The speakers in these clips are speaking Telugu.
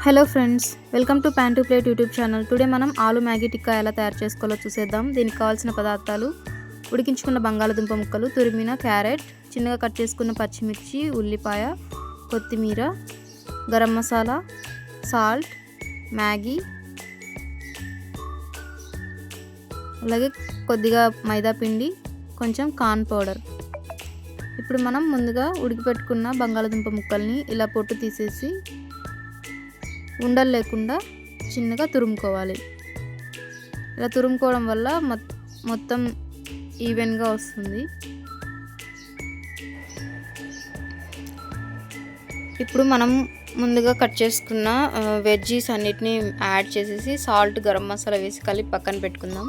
Hello friends, welcome to pan to plate YouTube channel. Today మనం ఆలు మ్యాగీ టిక్కా ఎలా తయారు చేసుకోవాలో చూసేద్దాం. దీనికి కావాల్సిన పదార్థాలు: ఉడికించుకున్న బంగాళదుంప ముక్కలు, తురిమిన క్యారెట్, చిన్నగా కట్ చేసుకున్న పచ్చిమిర్చి, ఉల్లిపాయ, కొత్తిమీర, గరం మసాలా, సాల్ట్, మ్యాగీ, అలాగే కొద్దిగా మైదా పిండి, కొంచెం కార్న్ పౌడర్. ఇప్పుడు మనం ముందుగా ఉడికిపెట్టుకున్న బంగాళదుంప ముక్కల్ని ఇలా పొట్టు తీసేసి ఉండలు లేకుండా చిన్నగా తురుముకోవాలి. ఇలా తురుముకోవడం వల్ల మొత్తం ఈవెన్గా వస్తుంది. ఇప్పుడు మనం ముందుగా కట్ చేసుకున్న వెజ్జీస్ అన్నిటినీ యాడ్ చేసేసి సాల్ట్, గరం మసాలా వేసి కలిపి పక్కన పెట్టుకుందాం.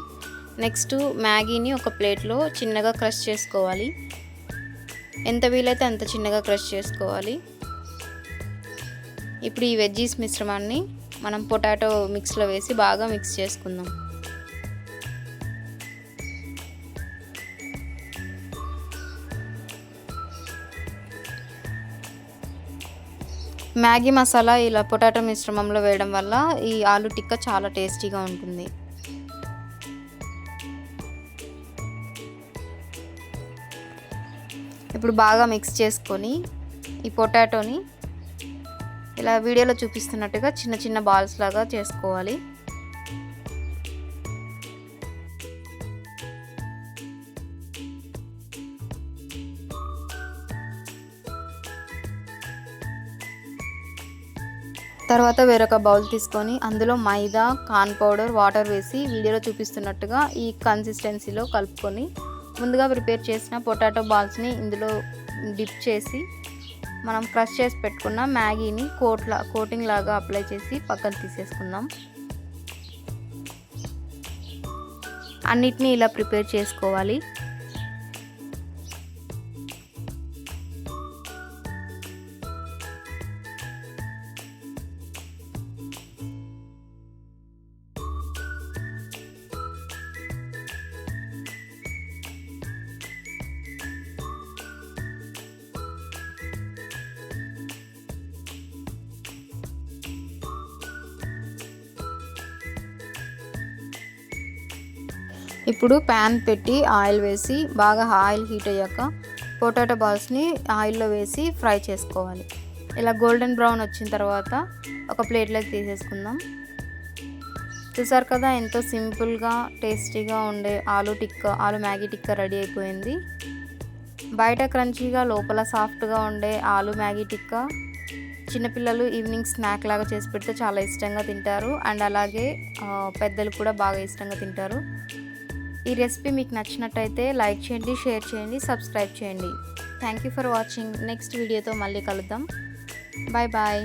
నెక్స్ట్ మ్యాగీని ఒక ప్లేట్లో చిన్నగా క్రష్ చేసుకోవాలి. ఎంత వీలైతే అంత చిన్నగా క్రష్ చేసుకోవాలి. ఇప్పుడు ఈ వెజ్జీస్ మిశ్రమాన్ని మనం పొటాటో మిక్స్లో వేసి బాగా మిక్స్ చేసుకుందాం. మ్యాగీ మసాలా ఇలా పొటాటో మిశ్రమంలో వేయడం వల్ల ఈ ఆలు టిక్కా చాలా టేస్టీగా ఉంటుంది. ఇప్పుడు బాగా మిక్స్ చేసుకొని ఈ పొటాటోని ఇలా వీడియోలో చూపిస్తున్నట్టుగా చిన్న చిన్న బాల్స్ లాగా చేసుకోవాలి. తర్వాత వేరొక బౌల్ తీసుకొని అందులో మైదా, కార్న్ పౌడర్, వాటర్ వేసి వీడియోలో చూపిస్తున్నట్టుగా ఈ కన్సిస్టెన్సీలో కలుపుకొని ముందుగా ప్రిపేర్ చేసిన పొటాటో బాల్స్ని ఇందులో డిప్ చేసి మనం క్రష్ చేసి పెట్టుకున్న మ్యాగీని కోటింగ్ లాగా అప్లై చేసి పక్కన తీసేసుకుందాం. అన్నిటినీ ఇలా ప్రిపేర్ చేసుకోవాలి. ఇప్పుడు ప్యాన్ పెట్టి ఆయిల్ వేసి బాగా ఆయిల్ హీట్ అయ్యాక పొటాటో బాల్స్ని ఆయిల్లో వేసి ఫ్రై చేసుకోవాలి. ఇలా గోల్డెన్ బ్రౌన్ వచ్చిన తర్వాత ఒక ప్లేట్లోకి తీసేసుకుందాం. చూసారు కదా, ఎంతో సింపుల్గా టేస్టీగా ఉండే ఆలు మ్యాగీ టిక్కా రెడీ అయిపోయింది. బయట క్రంచీగా లోపల సాఫ్ట్గా ఉండే ఆలు మ్యాగీ టిక్కా చిన్నపిల్లలు ఈవినింగ్ స్నాక్ లాగా చేసి పెడితే చాలా ఇష్టంగా తింటారు. అండ్ అలాగే పెద్దలు కూడా బాగా ఇష్టంగా తింటారు. ఈ రెసిపీ మీకు నచ్చినట్టయితే లైక్ చేయండి, షేర్ చేయండి, సబ్స్క్రైబ్ చేయండి. Thank you for watching. Next వీడియోతో మళ్ళీ కలుద్దాం. Bye bye.